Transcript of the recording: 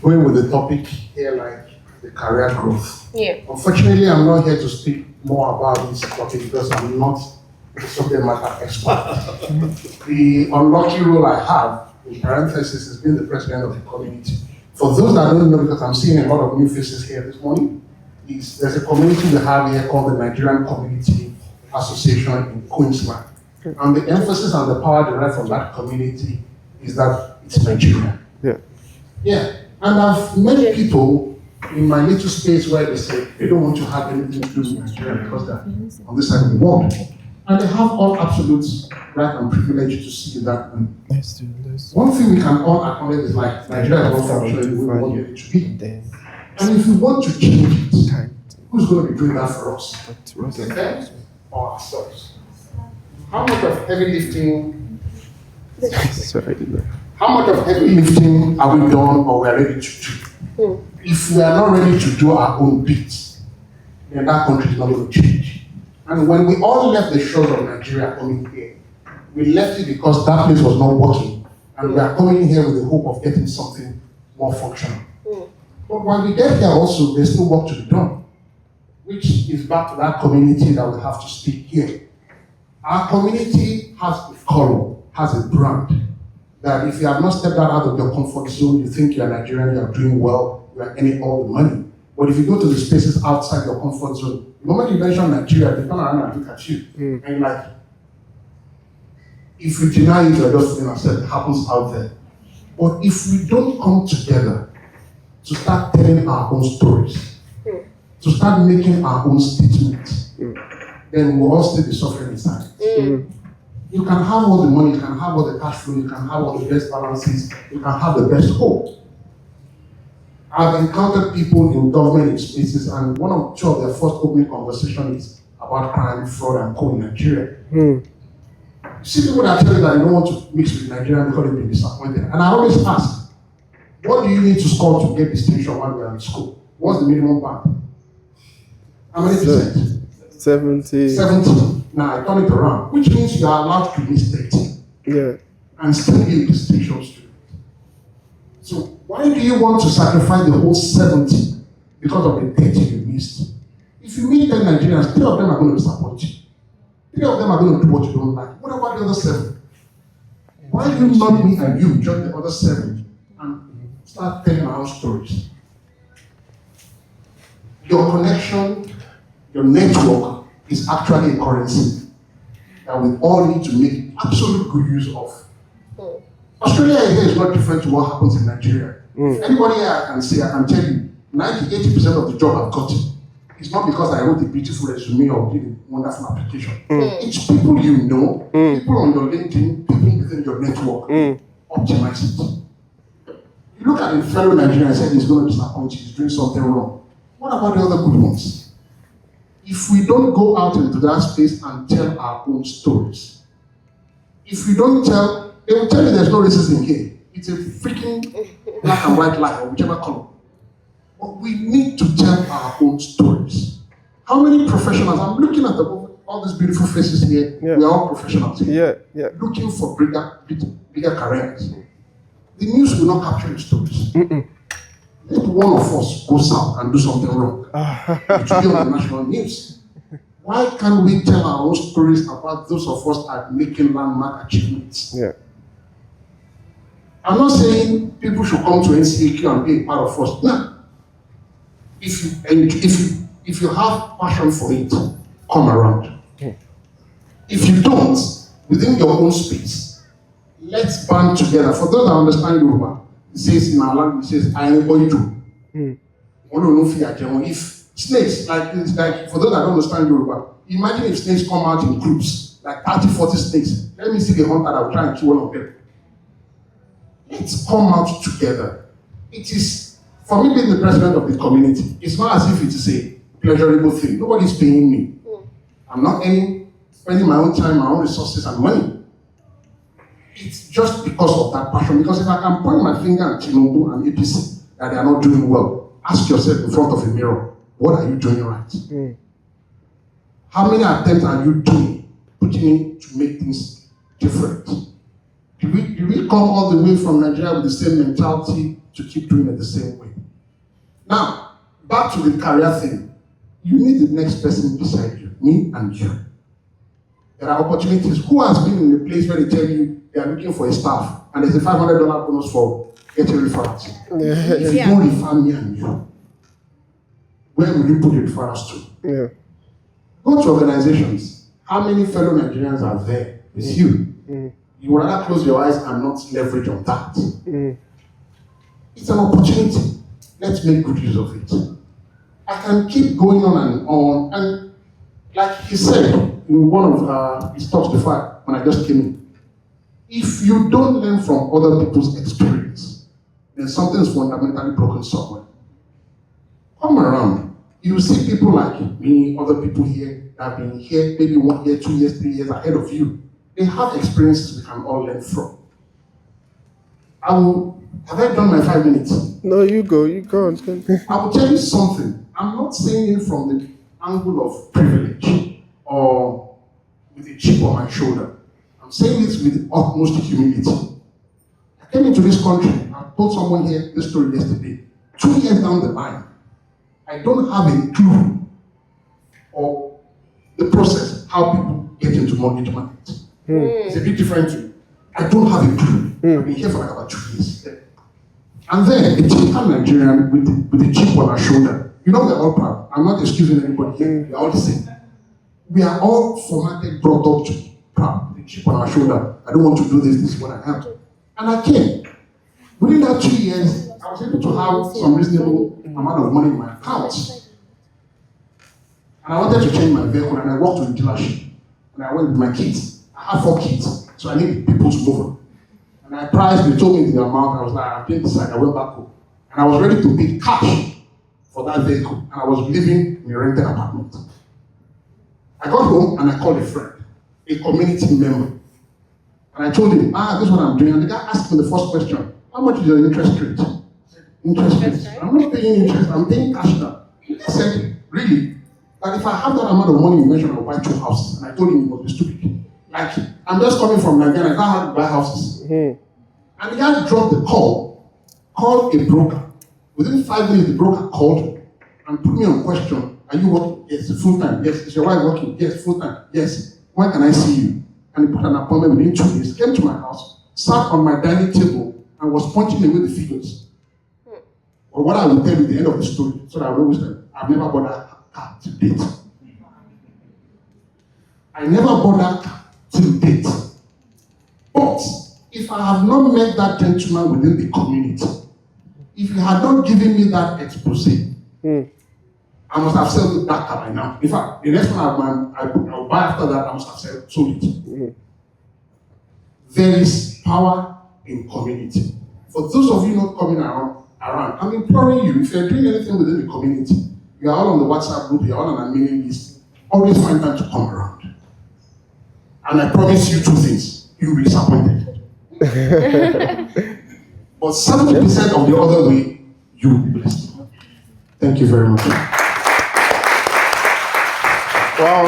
going with the topic here, like the career growth. Yeah. Unfortunately, I'm not here to speak more about this topic because I'm not a subject matter expert. The unlucky role I have, in parenthesis, is being the president of the community. For those that don't know, because I'm seeing a lot of new faces here this morning, there's a community we have here called the Nigerian Community Association in Queensland. And the emphasis and the power derived from that community is that it's Nigeria. Yeah. Yeah. And I've met people in my little space where they say they don't want to have anything to do with Nigeria because they're on this side of the world. And they have all absolute right and privilege to see it that way. One thing we can all acknowledge is like Nigeria is not functioning the way we want it to be. And if we want to change it, who's going to be doing that for us? Them or ourselves? How much of heavy lifting? How much of heavy lifting are we done or we are ready to do? If we are not ready to do our own bit, then that country is not going to change. And when we all left the shores of Nigeria coming here, we left it because that place was not working. And we are coming here with the hope of getting something more functional. But when we get here also, there's still work to be done, which is back to that community that we have to speak here. Our community has a color, has a brand, that if you have not stepped out of your comfort zone, you think you're Nigerian, you're doing well, you are earning all the money. But if you go to the spaces outside your comfort zone, the moment you mention Nigeria, they turn around and look at you. And like, if we deny it, you're just doing ourselves, it happens out there. But if we don't come together to start telling our own stories, to start making our own statements, then we'll all still be suffering inside. You can have all the money, you can have all the cash flow, you can have all the best balances, you can have the best hope. I've encountered people in government spaces, and two of their first opening conversations is about crime, fraud, and co in Nigeria. You see people that tell you that they don't want to mix with Nigeria because they've been disappointed. And I always ask, what do you need to score to get distinction while we're in school? What's the minimum band? How many percent? 70. 70. Now I turn it around, which means you are allowed to miss 30. Yeah. And still give distinction student. So why do you want to sacrifice the whole 70 because of the 30 you missed? If you meet 10 Nigerians, 3 of them are going to disappoint you. 3 of them are going to do what you don't like. What about the other 7? Why do you not me and you join the other 7 and start telling our own stories? Your connection, your network is actually a currency that we all need to make absolute good use of. Australia here is not different to what happens in Nigeria. Anybody here I can tell you, 90-80% of the job I've gotten is not because I wrote a beautiful resume or did a wonderful application. It's people you know, people on your LinkedIn, people within your network. Optimize it. You look at a fellow Nigerian and say he's going to disappoint you, he's doing something wrong. What about the other good ones? If we don't go out into that space and tell our own stories, if we don't tell, they will tell you there's no racism here. It's a freaking black and white lie, or whichever color. But we need to tell our own stories. How many professionals? I'm looking at all these beautiful faces here. Yeah. We are all professionals here. Looking for bigger careers. The news will not capture the stories. Let one of us go south and do something wrong. It will be on the national news. Why can't we tell our own stories about those of us that are making landmark achievements? I'm not saying people should come to NCAQ and be a part of us. No. If you have passion for it, come around. If you don't, within your own space, let's band together. For those that understand Yoruba, it says in our language, it says, I am going to. If snakes, like for those that don't understand Yoruba, imagine if snakes come out in groups, like 30, 40 snakes. Let me see the hunter that will try and kill one of them. Let's come out together. It is, for me being the president of the community, it's not as if it is a pleasurable thing. Nobody's paying me. I'm not spending my own time, my own resources and money. It's just because of that passion. Because if I can point my finger at Tinubu and APC that they are not doing well, ask yourself in front of a mirror, what are you doing right? How many attempts are you putting in to make things different? Did we come all the way from Nigeria with the same mentality to keep doing it the same way. Now, back to the career thing. You need the next person beside you, me and you. There are opportunities. Who has been in a place where they tell you they are looking for a staff and there's a $500 bonus for getting referrals? If you don't refer me and you, where will you put the referrals to? Yeah. Go to organizations. How many fellow Nigerians are there with you? You would rather close your eyes and not leverage on that. It's an opportunity. Let's make good use of it. I can keep going on, and like he said in one of his talks before when I just came in, if you don't learn from other people's experience, then something's fundamentally broken somewhere. Come around. You see people like me, other people here that have been here maybe 1 year, 2 years, 3 years ahead of you. They have experiences we can all learn from. Have I done my 5 minutes? No, you go on. I will tell you something. I'm not saying it from the angle of privilege or with a chip on my shoulder. I'm saying this with the utmost humility. I came into this country, I told someone here this story yesterday. 2 years down the line, I don't have a clue of the process, how people get into mortgage market. It's a bit different to me. I don't have a clue. I've been here for like about 2 years. And then a typical Nigerian with a chip on our shoulder. You know, we're all proud. I'm not excusing anybody here. We're all the same. We are all formatted, brought up to be proud. The chip on our shoulder. I don't want to do this. This is what I have. And I came. Within that 2 years, I was able to have some reasonable amount of money in my account. And I wanted to change my vehicle, and I walked to the dealership. And I went with my kids. I have 4 kids, so I need people to move on. And I priced, they told me the amount. I was like, I didn't decide. I went back home. And I was ready to pay cash for that vehicle. And I was living in a rented apartment. I got home and I called a friend, a community member. And I told him, this is what I'm doing. And the guy asked me the first question, how much is your interest rate? I said, interest rate? I'm not paying interest, I'm paying cash now. He said, really? But if I have that amount of money you mentioned, I'll buy 2 houses. And I told him he must be stupid. Like, I'm just coming from Nigeria, I can't have to buy houses. And the guy dropped the call, called a broker. Within 5 minutes, the broker called and put me on question. Are you working? Yes, full time. Yes. Is your wife working? Yes, full time. Yes. When can I see you? And he put an appointment within 2 days, came to my house, sat on my dining table, and was punching away the figures. Or what I will tell you at the end of the story, so that I will always tell you, I've never bought that car to date. I never bought that car till date. But if I have not met that gentleman within the community, if he had not given me that expose, I must have sold that car by now. In fact, the next one I will buy after that, I must have sold it. There is power in community. For those of you not coming around, I'm imploring you, if you're doing anything within the community, you are all on the WhatsApp group, you're all on a mailing list, always find time to come around. And I promise you 2 things. You'll be disappointed. But 70% of the other way, you will be blessed. Thank you very much. Wow.